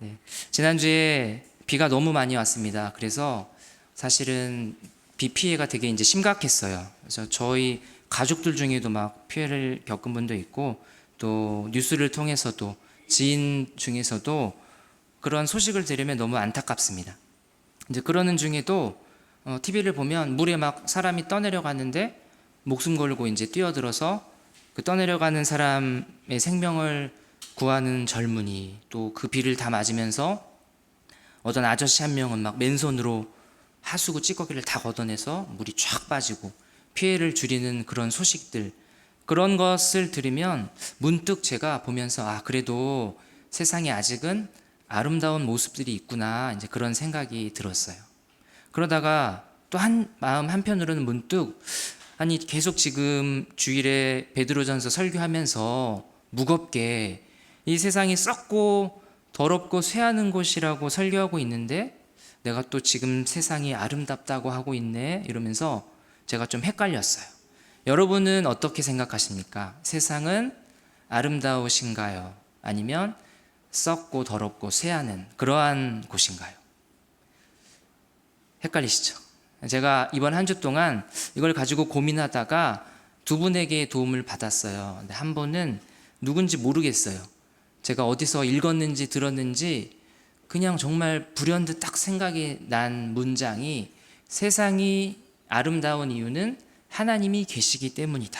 네. 지난주에 비가 너무 많이 왔습니다. 그래서 사실은 비 피해가 되게 이제 심각했어요. 그래서 저희 가족들 중에도 막 피해를 겪은 분도 있고, 또 뉴스를 통해서도 지인 중에서도 그런 소식을 들으면 너무 안타깝습니다. 이제 그러는 중에도 TV를 보면 물에 막 사람이 떠내려가는데 목숨 걸고 이제 뛰어들어서 그 떠내려가는 사람의 생명을 구하는 젊은이, 또 그 비를 다 맞으면서 어떤 아저씨 한 명은 막 맨손으로 하수구 찌꺼기를 다 걷어내서 물이 쫙 빠지고 피해를 줄이는 그런 소식들, 그런 것을 들으면 문득 제가 보면서 그래도 세상에 아직은 아름다운 모습들이 있구나, 이제 그런 생각이 들었어요. 그러다가 또 마음 한편으로는 문득 아니 계속 지금 주일에 베드로전서 설교하면서 무겁게 이 세상이 썩고 더럽고 쇠하는 곳이라고 설교하고 있는데 내가 또 지금 세상이 아름답다고 하고 있네, 이러면서 제가 좀 헷갈렸어요. 여러분은 어떻게 생각하십니까? 세상은 아름다우신가요? 아니면 썩고 더럽고 쇠하는 그러한 곳인가요? 헷갈리시죠? 제가 이번 한 주 동안 이걸 가지고 고민하다가 두 분에게 도움을 받았어요. 근데 한 분은 누군지 모르겠어요. 제가 어디서 읽었는지 들었는지 그냥 정말 불현듯 딱 생각이 난 문장이, 세상이 아름다운 이유는 하나님이 계시기 때문이다.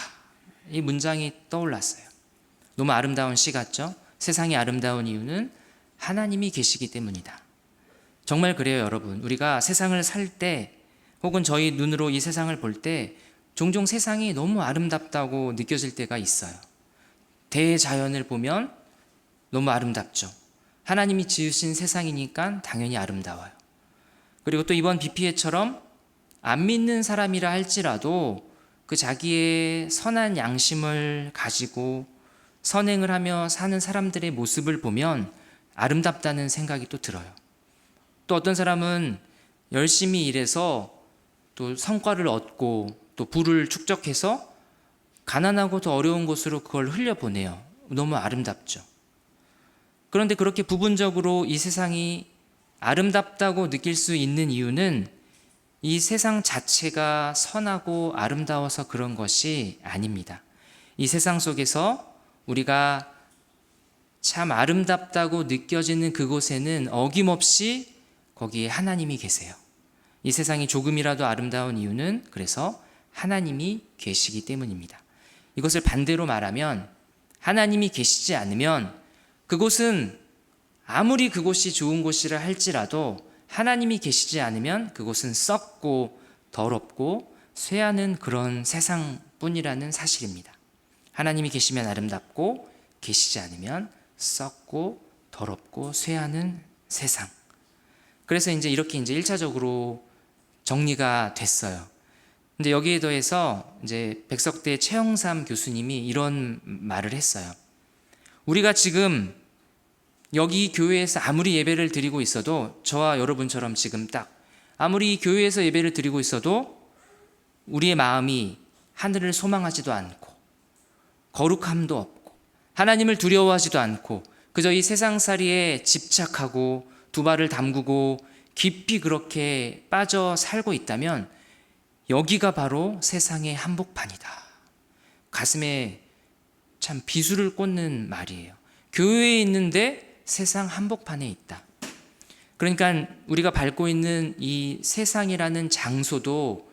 이 문장이 떠올랐어요. 너무 아름다운 시 같죠? 세상이 아름다운 이유는 하나님이 계시기 때문이다. 정말 그래요, 여러분. 우리가 세상을 살 때, 혹은 저희 눈으로 이 세상을 볼 때 종종 세상이 너무 아름답다고 느껴질 때가 있어요. 대자연을 보면 너무 아름답죠. 하나님이 지으신 세상이니까 당연히 아름다워요. 그리고 또 이번 비 피해처럼 안 믿는 사람이라 할지라도 그 자기의 선한 양심을 가지고 선행을 하며 사는 사람들의 모습을 보면 아름답다는 생각이 또 들어요. 또 어떤 사람은 열심히 일해서 또 성과를 얻고 또 부를 축적해서 가난하고 더 어려운 곳으로 그걸 흘려보내요. 너무 아름답죠. 그런데 그렇게 부분적으로 이 세상이 아름답다고 느낄 수 있는 이유는 이 세상 자체가 선하고 아름다워서 그런 것이 아닙니다. 이 세상 속에서 우리가 참 아름답다고 느껴지는 그곳에는 어김없이 거기에 하나님이 계세요. 이 세상이 조금이라도 아름다운 이유는 그래서 하나님이 계시기 때문입니다. 이것을 반대로 말하면 하나님이 계시지 않으면 그곳은 아무리 그곳이 좋은 곳이라 할지라도 하나님이 계시지 않으면 그곳은 썩고 더럽고 쇠하는 그런 세상뿐이라는 사실입니다. 하나님이 계시면 아름답고 계시지 않으면 썩고 더럽고 쇠하는 세상. 그래서 이렇게 1차적으로 정리가 됐어요. 근데 여기에 더해서 이제 백석대 최영삼 교수님이 이런 말을 했어요. 우리가 지금 여기 교회에서 아무리 예배를 드리고 있어도, 저와 여러분처럼 지금 딱 아무리 교회에서 예배를 드리고 있어도 우리의 마음이 하늘을 소망하지도 않고 거룩함도 없고 하나님을 두려워하지도 않고 그저 이 세상살이에 집착하고 두 발을 담그고 깊이 그렇게 빠져 살고 있다면 여기가 바로 세상의 한복판이다. 가슴에 참 비수를 꽂는 말이에요. 교회에 있는데 세상 한복판에 있다. 그러니까 우리가 밟고 있는 이 세상이라는 장소도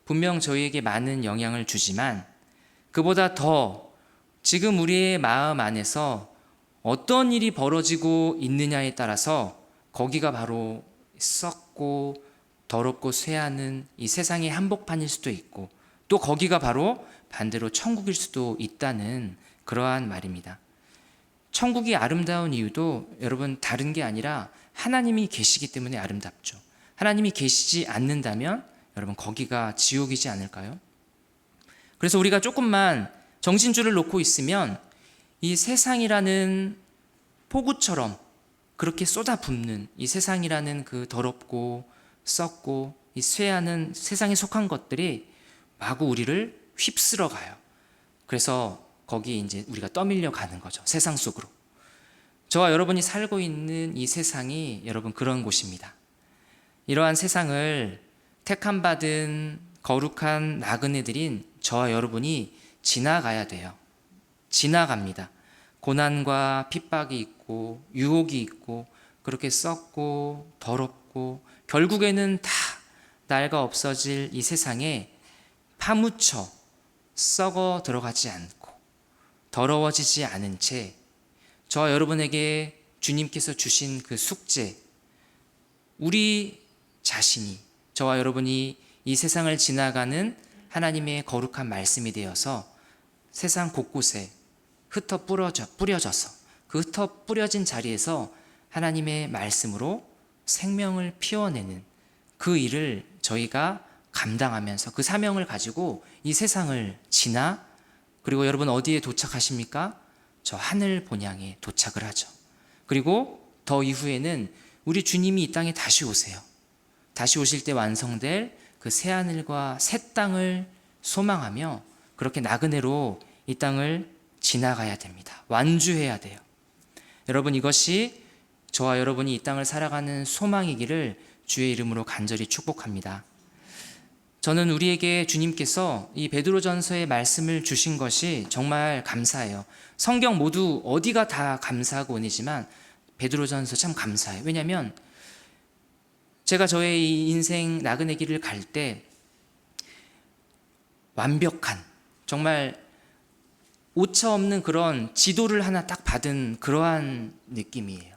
분명 저희에게 많은 영향을 주지만 그보다 더 지금 우리의 마음 안에서 어떤 일이 벌어지고 있느냐에 따라서 거기가 바로 썩고 더럽고 쇠하는 이 세상의 한복판일 수도 있고, 또 거기가 바로 반대로 천국일 수도 있다는 그러한 말입니다. 천국이 아름다운 이유도 여러분 다른 게 아니라 하나님이 계시기 때문에 아름답죠. 하나님이 계시지 않는다면 여러분 거기가 지옥이지 않을까요? 그래서 우리가 조금만 정신줄을 놓고 있으면 이 세상이라는 폭우처럼 그렇게 쏟아붓는 이 세상이라는 그 더럽고 썩고 이 쇠하는 세상에 속한 것들이 마구 우리를 휩쓸어 가요. 그래서 거기에 이제 우리가 떠밀려 가는 거죠. 세상 속으로. 저와 여러분이 살고 있는 이 세상이 여러분 그런 곳입니다. 이러한 세상을 택함받은 거룩한 나그네들인 저와 여러분이 지나가야 돼요. 지나갑니다. 고난과 핍박이 있고 유혹이 있고 그렇게 썩고 더럽고 결국에는 다 낡아 없어질 이 세상에 파묻혀 썩어 들어가지 않고 더러워지지 않은 채 저와 여러분에게 주님께서 주신 그 숙제, 우리 자신이, 저와 여러분이 이 세상을 지나가는 하나님의 거룩한 말씀이 되어서 세상 곳곳에 뿌려져서 그 흩어 뿌려진 자리에서 하나님의 말씀으로 생명을 피워내는 그 일을 저희가 감당하면서 그 사명을 가지고 이 세상을 지나, 그리고 여러분 어디에 도착하십니까? 저 하늘 본향에 도착을 하죠. 그리고 더 이후에는 우리 주님이 이 땅에 다시 오세요. 다시 오실 때 완성될 그 새하늘과 새 땅을 소망하며 그렇게 나그네로 이 땅을 지나가야 됩니다. 완주해야 돼요. 여러분, 이것이 저와 여러분이 이 땅을 살아가는 소망이기를 주의 이름으로 간절히 축복합니다. 저는 우리에게 주님께서 이 베드로전서의 말씀을 주신 것이 정말 감사해요. 성경 모두 어디가 다 감사하고 은혜지만 베드로전서 참 감사해요. 왜냐하면 제가 저의 이 인생 나그네 길을 갈 때 완벽한, 정말 오차 없는 그런 지도를 하나 딱 받은 그러한 느낌이에요.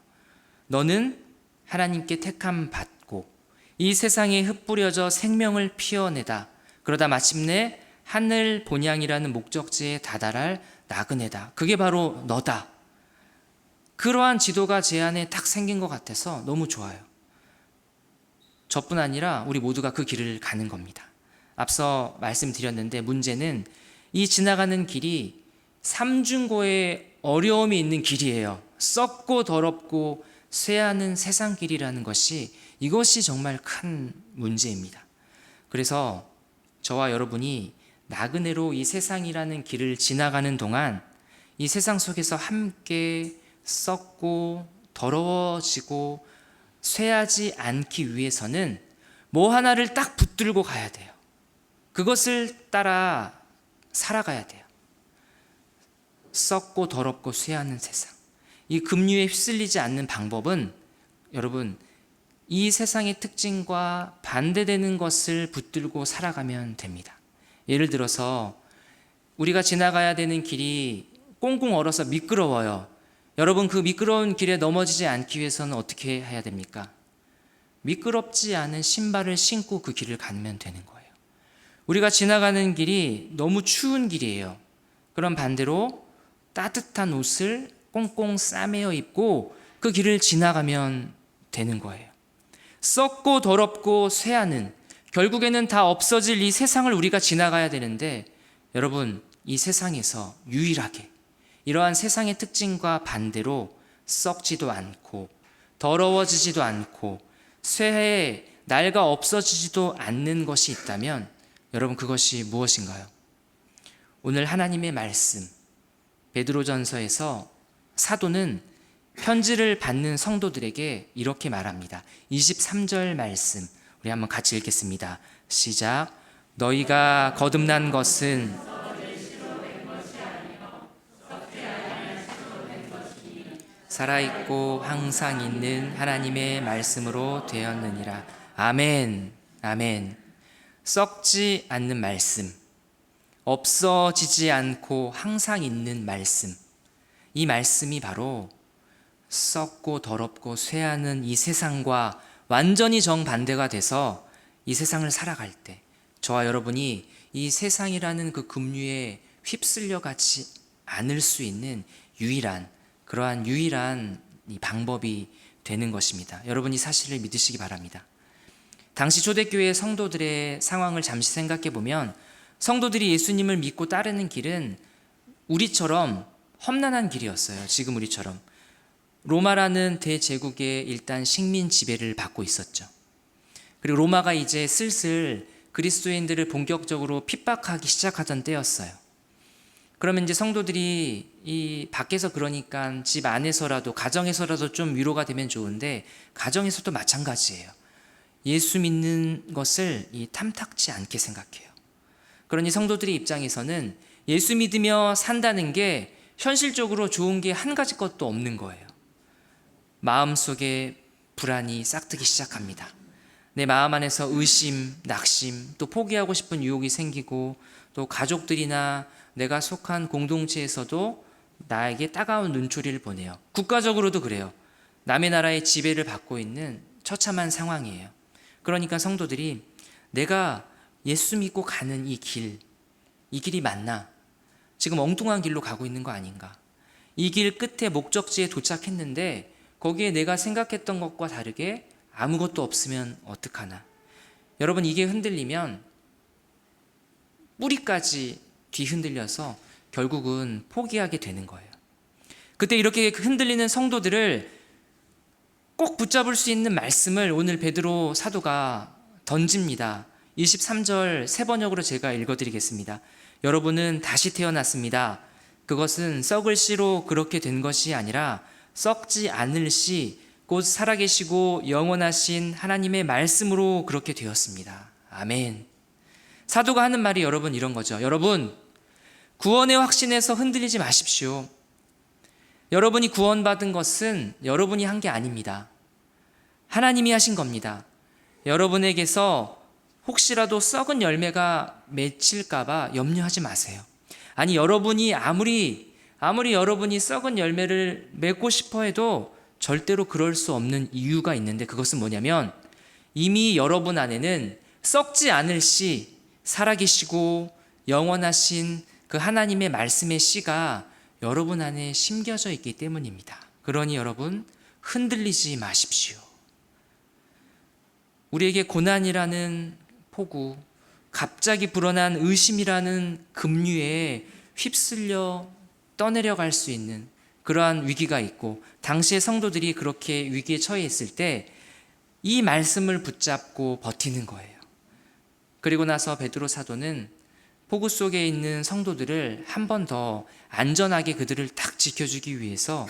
너는 하나님께 택함 받고 이 세상에 흩뿌려져 생명을 피워내다. 그러다 마침내 하늘 본향이라는 목적지에 다다랄 나그네다. 그게 바로 너다. 그러한 지도가 제 안에 딱 생긴 것 같아서 너무 좋아요. 저뿐 아니라 우리 모두가 그 길을 가는 겁니다. 앞서 말씀드렸는데 문제는 이 지나가는 길이 삼중고의 어려움이 있는 길이에요. 썩고 더럽고 쇠하는 세상 길이라는 것이, 이것이 정말 큰 문제입니다. 그래서 저와 여러분이 나그네로 이 세상이라는 길을 지나가는 동안 이 세상 속에서 함께 썩고 더러워지고 쇠하지 않기 위해서는 뭐 하나를 딱 붙들고 가야 돼요. 그것을 따라 살아가야 돼요. 썩고 더럽고 쇠하는 세상, 이 급류에 휩쓸리지 않는 방법은 여러분, 이 세상의 특징과 반대되는 것을 붙들고 살아가면 됩니다. 예를 들어서 우리가 지나가야 되는 길이 꽁꽁 얼어서 미끄러워요. 여러분, 그 미끄러운 길에 넘어지지 않기 위해서는 어떻게 해야 됩니까? 미끄럽지 않은 신발을 신고 그 길을 가면 되는 거예요. 우리가 지나가는 길이 너무 추운 길이에요. 그럼 반대로 따뜻한 옷을 꽁꽁 싸매어 입고 그 길을 지나가면 되는 거예요. 썩고 더럽고 쇠하는, 결국에는 다 없어질 이 세상을 우리가 지나가야 되는데, 여러분, 이 세상에서 유일하게 이러한 세상의 특징과 반대로 썩지도 않고 더러워지지도 않고 쇠해 낡아 없어지지도 않는 것이 있다면 여러분, 그것이 무엇인가요? 오늘 하나님의 말씀 베드로전서에서 사도는 편지를 받는 성도들에게 이렇게 말합니다. 23절 말씀 우리 한번 같이 읽겠습니다. 시작. 너희가 거듭난 것은 살아있고 항상 있는 하나님의 말씀으로 되었느니라. 아멘. 아멘. 썩지 않는 말씀, 없어지지 않고 항상 있는 말씀, 이 말씀이 바로 썩고 더럽고 쇠하는 이 세상과 완전히 정반대가 돼서 이 세상을 살아갈 때 저와 여러분이 이 세상이라는 그 급류에 휩쓸려 가지 않을 수 있는 그러한 유일한 이 방법이 되는 것입니다. 여러분, 이 사실을 믿으시기 바랍니다. 당시 초대교회 성도들의 상황을 잠시 생각해 보면 성도들이 예수님을 믿고 따르는 길은 우리처럼 험난한 길이었어요. 지금 우리처럼 로마라는 대제국의 일단 식민 지배를 받고 있었죠. 그리고 로마가 이제 슬슬 그리스도인들을 본격적으로 핍박하기 시작하던 때였어요. 그러면 이제 성도들이 이 밖에서 그러니까 집 안에서라도 가정에서라도 좀 위로가 되면 좋은데 가정에서도 마찬가지예요. 예수 믿는 것을 탐탁지 않게 생각해요. 그러니 성도들의 입장에서는 예수 믿으며 산다는 게 현실적으로 좋은 게 한 가지 것도 없는 거예요. 마음속에 불안이 싹트기 시작합니다. 내 마음 안에서 의심, 낙심, 또 포기하고 싶은 유혹이 생기고 또 가족들이나 내가 속한 공동체에서도 나에게 따가운 눈초리를 보내요. 국가적으로도 그래요. 남의 나라의 지배를 받고 있는 처참한 상황이에요. 그러니까 성도들이 내가 예수 믿고 가는 이 길이 맞나? 지금 엉뚱한 길로 가고 있는 거 아닌가? 이 길 끝에 목적지에 도착했는데 거기에 내가 생각했던 것과 다르게 아무것도 없으면 어떡하나? 여러분, 이게 흔들리면 뿌리까지 뒤흔들려서 결국은 포기하게 되는 거예요. 그때 이렇게 흔들리는 성도들을 꼭 붙잡을 수 있는 말씀을 오늘 베드로 사도가 던집니다. 23절 세 번역으로 제가 읽어드리겠습니다. 여러분은 다시 태어났습니다. 그것은 썩을 씨로 그렇게 된 것이 아니라 썩지 않을 씨, 곧 살아계시고 영원하신 하나님의 말씀으로 그렇게 되었습니다. 아멘. 사도가 하는 말이 여러분 이런 거죠. 여러분, 구원의 확신에서 흔들리지 마십시오. 여러분이 구원받은 것은 여러분이 한 게 아닙니다. 하나님이 하신 겁니다. 여러분에게서 혹시라도 썩은 열매가 맺힐까봐 염려하지 마세요. 아니, 여러분이 아무리 여러분이 썩은 열매를 맺고 싶어 해도 절대로 그럴 수 없는 이유가 있는데 그것은 뭐냐면 이미 여러분 안에는 썩지 않을 씨, 살아계시고 영원하신 그 하나님의 말씀의 씨가 여러분 안에 심겨져 있기 때문입니다. 그러니 여러분, 흔들리지 마십시오. 우리에게 고난이라는 폭우, 갑자기 불어난 의심이라는 급류에 휩쓸려 떠내려갈 수 있는 그러한 위기가 있고, 당시의 성도들이 그렇게 위기에 처해 있을 때 이 말씀을 붙잡고 버티는 거예요. 그리고 나서 베드로 사도는 폭우 속에 있는 성도들을 한 번 더 안전하게 그들을 딱 지켜주기 위해서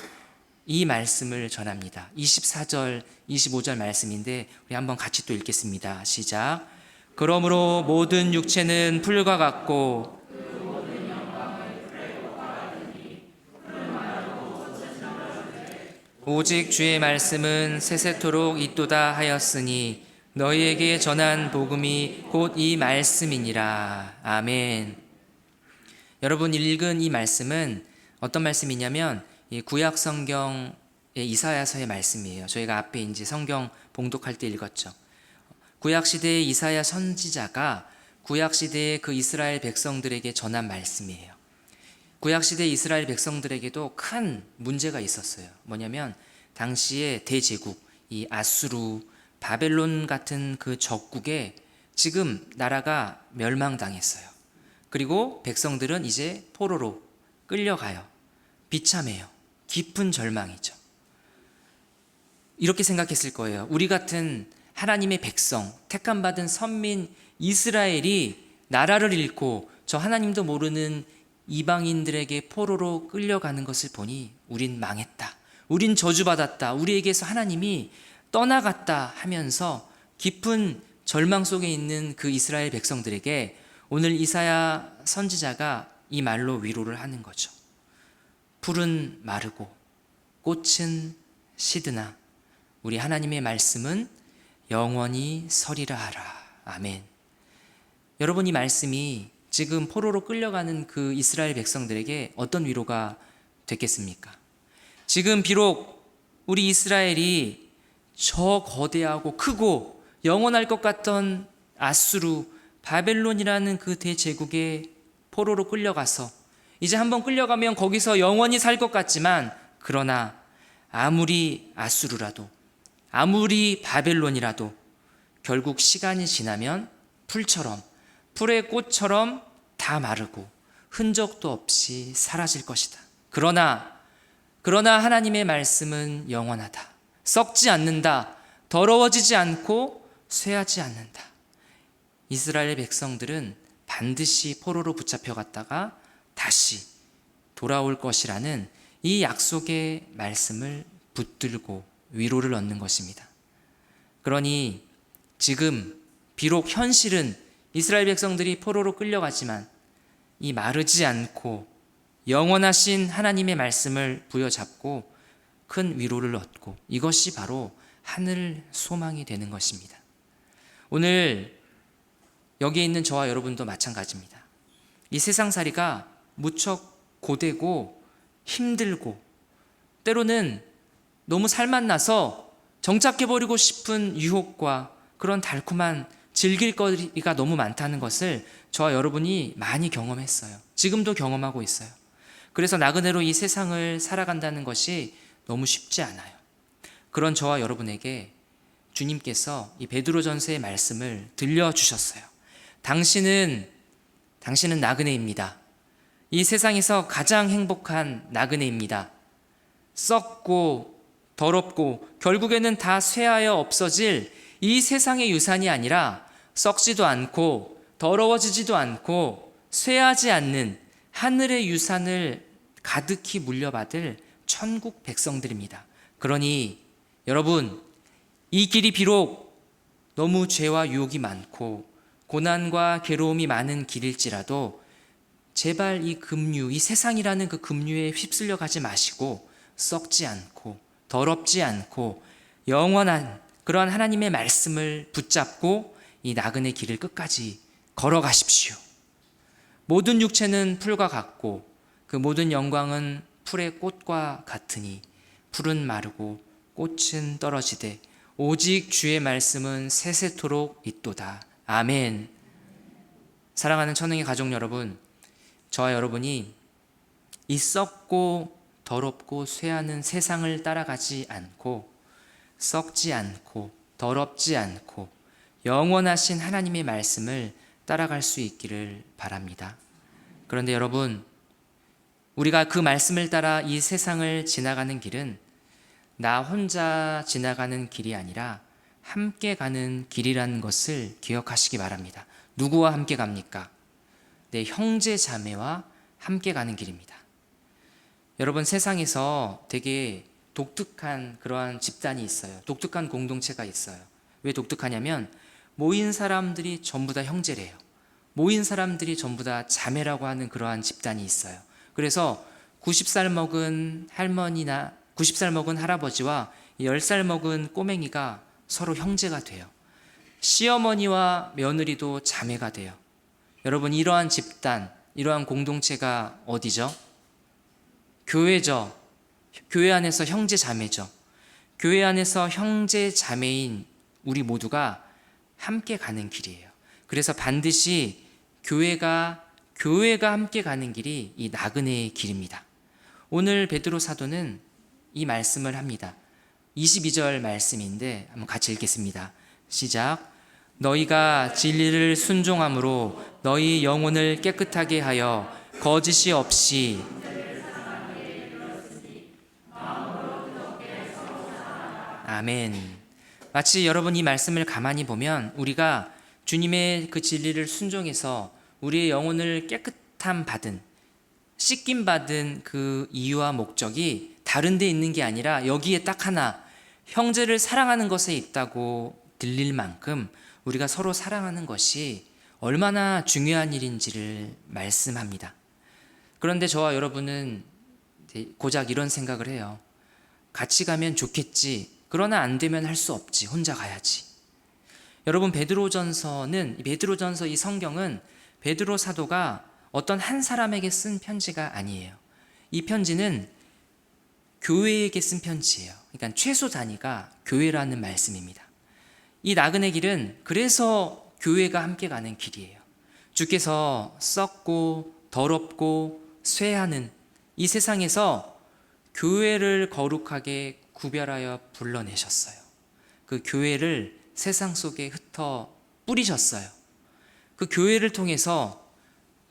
이 말씀을 전합니다. 24절, 25절 말씀인데 우리 한번 같이 또 읽겠습니다. 시작. 그러므로 모든 육체는 풀과 같고 오직 주의 말씀은 세세토록 있도다 하였으니 너희에게 전한 복음이 곧 이 말씀이니라. 아멘. 여러분, 읽은 이 말씀은 어떤 말씀이냐면 이 구약 성경의 이사야서의 말씀이에요. 저희가 앞에 이제 성경 봉독할 때 읽었죠. 구약 시대의 이사야 선지자가 구약 시대의 그 이스라엘 백성들에게 전한 말씀이에요. 구약 시대 이스라엘 백성들에게도 큰 문제가 있었어요. 뭐냐면 당시의 대제국, 이 아수르, 바벨론 같은 그 적국에 지금 나라가 멸망당했어요. 그리고 백성들은 이제 포로로 끌려가요. 비참해요. 깊은 절망이죠. 이렇게 생각했을 거예요. 우리 같은 하나님의 백성, 택함받은 선민 이스라엘이 나라를 잃고 저 하나님도 모르는 이방인들에게 포로로 끌려가는 것을 보니 우린 망했다. 우린 저주받았다. 우리에게서 하나님이 떠나갔다 하면서 깊은 절망 속에 있는 그 이스라엘 백성들에게 오늘 이사야 선지자가 이 말로 위로를 하는 거죠. 풀은 마르고 꽃은 시드나 우리 하나님의 말씀은 영원히 서리라 하라. 아멘. 여러분, 이 말씀이 지금 포로로 끌려가는 그 이스라엘 백성들에게 어떤 위로가 됐겠습니까? 지금 비록 우리 이스라엘이 저 거대하고 크고 영원할 것 같던 아수르, 바벨론이라는 그 대제국에 포로로 끌려가서 이제 한번 끌려가면 거기서 영원히 살 것 같지만, 그러나 아무리 아수르라도 아무리 바벨론이라도 결국 시간이 지나면 풀처럼, 풀의 꽃처럼 다 마르고 흔적도 없이 사라질 것이다. 그러나 하나님의 말씀은 영원하다. 썩지 않는다. 더러워지지 않고 쇠하지 않는다. 이스라엘 백성들은 반드시 포로로 붙잡혀 갔다가 다시 돌아올 것이라는 이 약속의 말씀을 붙들고 위로를 얻는 것입니다. 그러니 지금 비록 현실은 이스라엘 백성들이 포로로 끌려가지만 이 마르지 않고 영원하신 하나님의 말씀을 부여잡고 큰 위로를 얻고, 이것이 바로 하늘 소망이 되는 것입니다. 오늘 여기에 있는 저와 여러분도 마찬가지입니다. 이 세상살이가 무척 고되고 힘들고 때로는 너무 살맛나서 정착해버리고 싶은 유혹과 그런 달콤한 즐길 거리가 너무 많다는 것을 저와 여러분이 많이 경험했어요. 지금도 경험하고 있어요. 그래서 나그네로 이 세상을 살아간다는 것이 너무 쉽지 않아요. 그런 저와 여러분에게 주님께서 이 베드로전서의 말씀을 들려주셨어요. 당신은 나그네입니다. 이 세상에서 가장 행복한 나그네입니다. 썩고 더럽고 결국에는 다 쇠하여 없어질 이 세상의 유산이 아니라 썩지도 않고 더러워지지도 않고 쇠하지 않는 하늘의 유산을 가득히 물려받을 천국 백성들입니다. 그러니 여러분, 이 길이 비록 너무 죄와 유혹이 많고 고난과 괴로움이 많은 길일지라도 제발 이 급류, 이 세상이라는 그 급류에 휩쓸려 가지 마시고 썩지 않고 더럽지 않고 영원한 그러한 하나님의 말씀을 붙잡고 이 나그네 길을 끝까지 걸어가십시오. 모든 육체는 풀과 같고 그 모든 영광은 풀의 꽃과 같으니 풀은 마르고 꽃은 떨어지되 오직 주의 말씀은 세세토록 있도다. 아멘. 사랑하는 천흥의 가족 여러분, 저와 여러분이 이 썩고 더럽고 쇠하는 세상을 따라가지 않고 썩지 않고 더럽지 않고 영원하신 하나님의 말씀을 따라갈 수 있기를 바랍니다. 그런데 여러분, 우리가 그 말씀을 따라 이 세상을 지나가는 길은 나 혼자 지나가는 길이 아니라 함께 가는 길이라는 것을 기억하시기 바랍니다. 누구와 함께 갑니까? 내 형제 자매와 함께 가는 길입니다. 여러분, 세상에서 되게 독특한 그러한 집단이 있어요. 독특한 공동체가 있어요. 왜 독특하냐면 모인 사람들이 전부 다 형제래요. 모인 사람들이 전부 다 자매라고 하는 그러한 집단이 있어요. 그래서 90살 먹은 할머니나 90살 먹은 할아버지와 10살 먹은 꼬맹이가 서로 형제가 돼요. 시어머니와 며느리도 자매가 돼요. 여러분, 이러한 집단, 이러한 공동체가 어디죠? 교회죠. 교회 안에서 형제 자매죠. 교회 안에서 형제 자매인 우리 모두가 함께 가는 길이에요. 그래서 반드시 교회가 함께 가는 길이 이 나그네의 길입니다. 오늘 베드로 사도는 이 말씀을 합니다. 22절 말씀인데 한번 같이 읽겠습니다. 시작. 너희가 진리를 순종함으로 너희 영혼을 깨끗하게 하여 거짓이 없이 아멘. 마치 여러분 이 말씀을 가만히 보면 우리가 주님의 그 진리를 순종해서 우리의 영혼을 깨끗함 받은, 씻김 받은 그 이유와 목적이 다른 데 있는 게 아니라 여기에 딱 하나, 형제를 사랑하는 것에 있다고 들릴 만큼 우리가 서로 사랑하는 것이 얼마나 중요한 일인지를 말씀합니다. 그런데 저와 여러분은 고작 이런 생각을 해요. 같이 가면 좋겠지. 그러나 안 되면 할 수 없지. 혼자 가야지. 여러분, 베드로전서 이 성경은 베드로 사도가 어떤 한 사람에게 쓴 편지가 아니에요. 이 편지는 교회에게 쓴 편지예요. 그러니까 최소 단위가 교회라는 말씀입니다. 이 나그네 길은 그래서 교회가 함께 가는 길이에요. 주께서 썩고 더럽고 쇠하는 이 세상에서 교회를 거룩하게 구별하여 불러내셨어요. 그 교회를 세상 속에 흩어 뿌리셨어요. 그 교회를 통해서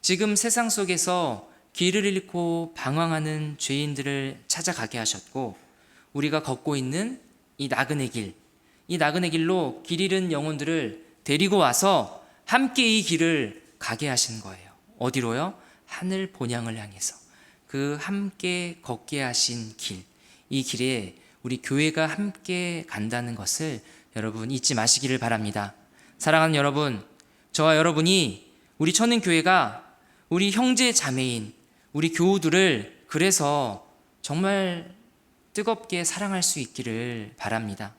지금 세상 속에서 길을 잃고 방황하는 죄인들을 찾아가게 하셨고, 우리가 걷고 있는 이 나그네 길로 길 잃은 영혼들을 데리고 와서 함께 이 길을 가게 하신 거예요. 어디로요? 하늘 본향을 향해서. 그 함께 걷게 하신 길, 이 길에 우리 교회가 함께 간다는 것을 여러분 잊지 마시기를 바랍니다. 사랑하는 여러분, 저와 여러분이 우리 천은교회가 우리 형제 자매인 우리 교우들을 그래서 정말 뜨겁게 사랑할 수 있기를 바랍니다.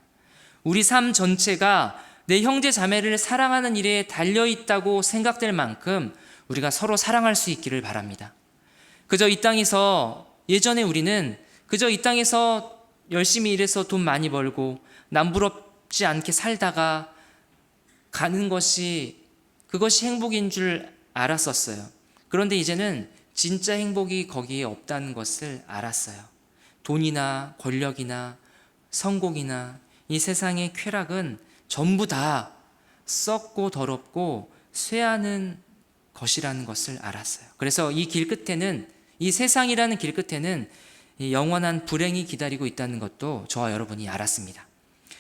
우리 삶 전체가 내 형제 자매를 사랑하는 일에 달려있다고 생각될 만큼 우리가 서로 사랑할 수 있기를 바랍니다. 그저 이 땅에서, 예전에 우리는 그저 이 땅에서 열심히 일해서 돈 많이 벌고 남부럽지 않게 살다가 가는 것이, 그것이 행복인 줄 알았었어요. 그런데 이제는 진짜 행복이 거기에 없다는 것을 알았어요. 돈이나 권력이나 성공이나 이 세상의 쾌락은 전부 다 썩고 더럽고 쇠하는 것이라는 것을 알았어요. 그래서 이 길 끝에는, 이 세상이라는 길 끝에는 이 영원한 불행이 기다리고 있다는 것도 저와 여러분이 알았습니다.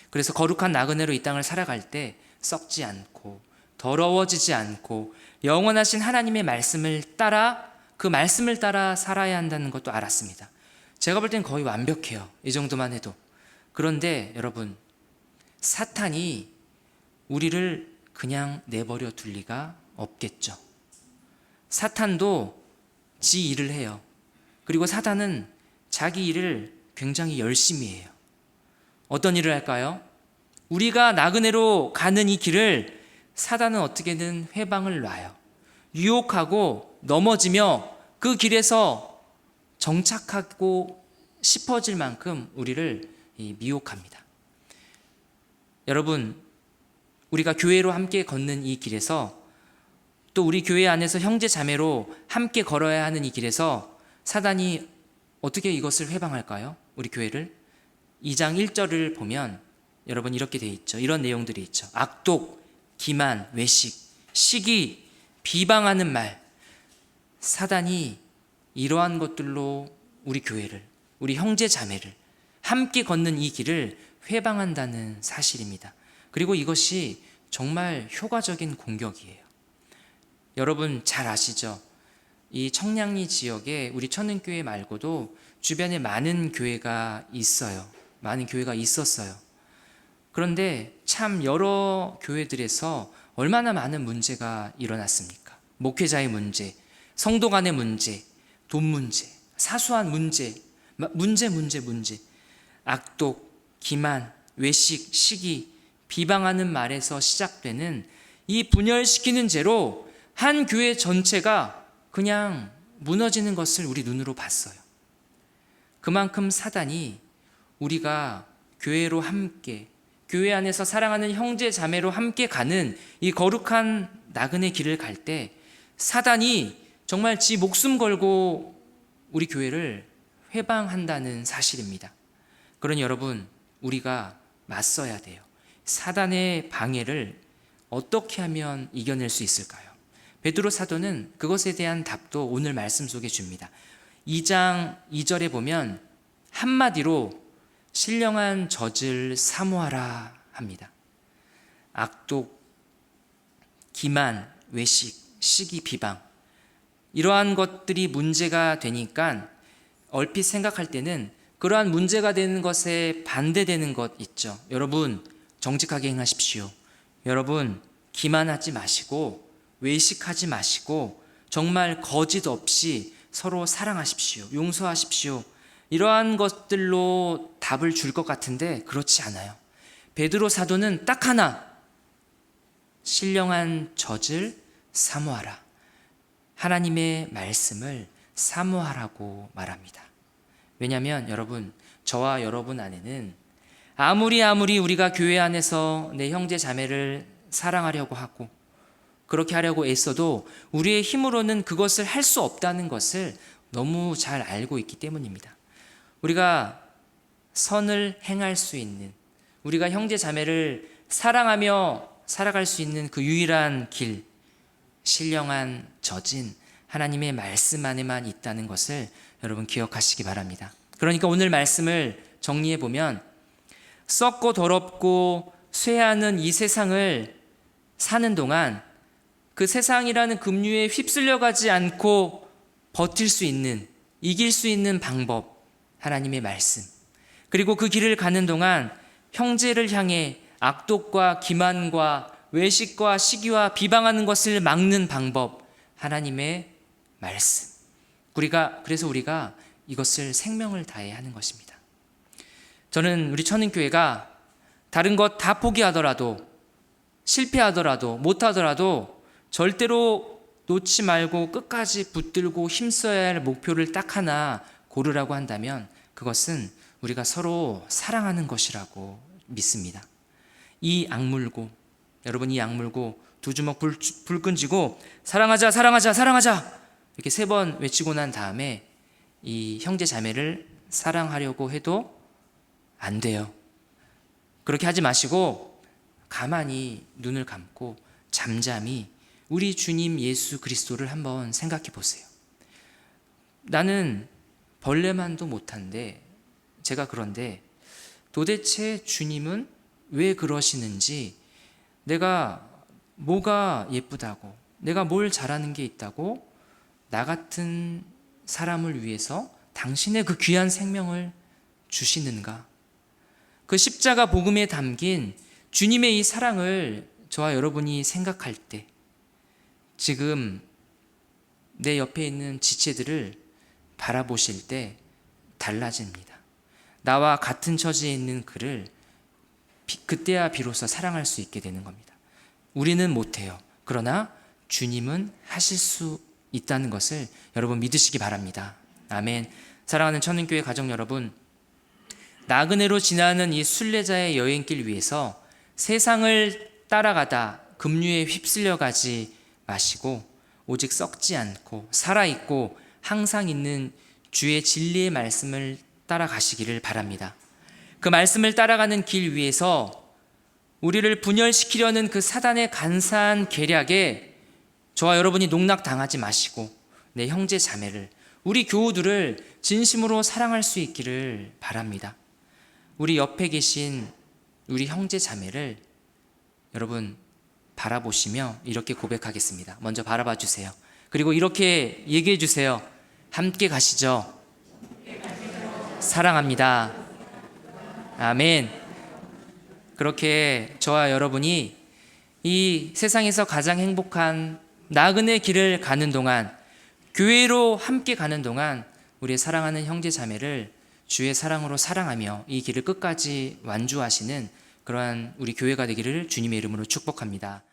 그래서 거룩한 나그네로 이 땅을 살아갈 때 썩지 않고 더러워지지 않고 영원하신 하나님의 말씀을 따라, 그 말씀을 따라 살아야 한다는 것도 알았습니다. 제가 볼 땐 거의 완벽해요. 이 정도만 해도. 그런데 여러분, 사탄이 우리를 그냥 내버려 둘 리가 없겠죠. 사탄도 지 일을 해요. 그리고 사탄은 자기 일을 굉장히 열심히 해요. 어떤 일을 할까요? 우리가 나그네로 가는 이 길을 사탄은 어떻게든 회방을 놔요. 유혹하고 넘어지며 그 길에서 정착하고 싶어질 만큼 우리를 미혹합니다. 여러분, 우리가 교회로 함께 걷는 이 길에서, 또 우리 교회 안에서 형제 자매로 함께 걸어야 하는 이 길에서 사단이 어떻게 이것을 회방할까요? 우리 교회를 2장 1절을 보면 여러분 이렇게 돼 있죠. 이런 내용들이 있죠. 악독, 기만, 외식, 시기, 비방하는 말. 사단이 이러한 것들로 우리 교회를, 우리 형제 자매를 함께 걷는 이 길을 회방한다는 사실입니다. 그리고 이것이 정말 효과적인 공격이에요. 여러분 잘 아시죠? 이 청량리 지역에 우리 천은교회 말고도 주변에 많은 교회가 있어요. 많은 교회가 있었어요. 그런데 참 여러 교회들에서 얼마나 많은 문제가 일어났습니까? 목회자의 문제, 성도 간의 문제, 돈 문제, 사소한 문제, 문제. 악독, 기만, 외식, 시기, 비방하는 말에서 시작되는 이 분열시키는 죄로 한 교회 전체가 그냥 무너지는 것을 우리 눈으로 봤어요. 그만큼 사단이 우리가 교회로 함께, 교회 안에서 사랑하는 형제 자매로 함께 가는 이 거룩한 나그네 길을 갈 때 사단이 정말 지 목숨 걸고 우리 교회를 회방한다는 사실입니다. 그러니 여러분, 우리가 맞서야 돼요. 사단의 방해를 어떻게 하면 이겨낼 수 있을까요? 베드로 사도는 그것에 대한 답도 오늘 말씀 속에 줍니다. 2장 2절에 보면 한마디로 신령한 젖을 사모하라 합니다. 악독, 기만, 외식, 시기, 비방, 이러한 것들이 문제가 되니까 얼핏 생각할 때는 그러한 문제가 되는 것에 반대되는 것 있죠. 여러분 정직하게 행하십시오. 여러분 기만하지 마시고 외식하지 마시고 정말 거짓 없이 서로 사랑하십시오. 용서하십시오. 이러한 것들로 답을 줄 것 같은데 그렇지 않아요. 베드로 사도는 딱 하나, 신령한 젖을 사모하라. 하나님의 말씀을 사모하라고 말합니다. 왜냐하면 여러분, 저와 여러분 안에는 아무리 우리가 교회 안에서 내 형제 자매를 사랑하려고 하고 그렇게 하려고 애써도 우리의 힘으로는 그것을 할 수 없다는 것을 너무 잘 알고 있기 때문입니다. 우리가 선을 행할 수 있는, 우리가 형제 자매를 사랑하며 살아갈 수 있는 그 유일한 길, 신령한 젖인 하나님의 말씀 안에만 있다는 것을 여러분 기억하시기 바랍니다. 그러니까 오늘 말씀을 정리해 보면 썩고 더럽고 쇠하는 이 세상을 사는 동안 그 세상이라는 급류에 휩쓸려 가지 않고 버틸 수 있는 이길 수 있는 방법, 하나님의 말씀. 그리고 그 길을 가는 동안 형제를 향해 악독과 기만과 외식과 시기와 비방하는 것을 막는 방법, 하나님의 말씀. 그래서 우리가 이것을 생명을 다해 하는 것입니다. 저는 우리 천은교회가 다른 것 다 포기하더라도, 실패하더라도, 못하더라도 절대로 놓지 말고 끝까지 붙들고 힘써야 할 목표를 딱 하나 고르라고 한다면 그것은 우리가 서로 사랑하는 것이라고 믿습니다. 여러분 이 악물고 두 주먹 불 끈지고 사랑하자 사랑하자 사랑하자 이렇게 3번 외치고 난 다음에 이 형제 자매를 사랑하려고 해도 안 돼요. 그렇게 하지 마시고 가만히 눈을 감고 잠잠히 우리 주님 예수 그리스도를 한번 생각해 보세요. 나는 벌레만도 못한데, 제가 그런데 도대체 주님은 왜 그러시는지, 내가 뭐가 예쁘다고, 내가 뭘 잘하는 게 있다고 나 같은 사람을 위해서 당신의 그 귀한 생명을 주시는가? 그 십자가 복음에 담긴 주님의 이 사랑을 저와 여러분이 생각할 때 지금 내 옆에 있는 지체들을 바라보실 때 달라집니다. 나와 같은 처지에 있는 그를 그때야 비로소 사랑할 수 있게 되는 겁니다. 우리는 못해요. 그러나 주님은 하실 수 있다는 것을 여러분 믿으시기 바랍니다. 아멘. 사랑하는 천은교회 가족 여러분, 나그네로 지나는 이 순례자의 여행길 위에서 세상을 따라가다 급류에 휩쓸려 가지 마시고 오직 썩지 않고 살아있고 항상 있는 주의 진리의 말씀을 따라가시기를 바랍니다. 그 말씀을 따라가는 길 위에서 우리를 분열시키려는 그 사단의 간사한 계략에 저와 여러분이 농락당하지 마시고 내 형제 자매를, 우리 교우들을 진심으로 사랑할 수 있기를 바랍니다. 우리 옆에 계신 우리 형제 자매를 여러분 바라보시며 이렇게 고백하겠습니다. 먼저 바라봐 주세요. 그리고 이렇게 얘기해 주세요. 함께 가시죠. 사랑합니다. 아멘. 그렇게 저와 여러분이 이 세상에서 가장 행복한 나그네 길을 가는 동안, 교회로 함께 가는 동안 우리의 사랑하는 형제 자매를 주의 사랑으로 사랑하며 이 길을 끝까지 완주하시는 그러한 우리 교회가 되기를 주님의 이름으로 축복합니다.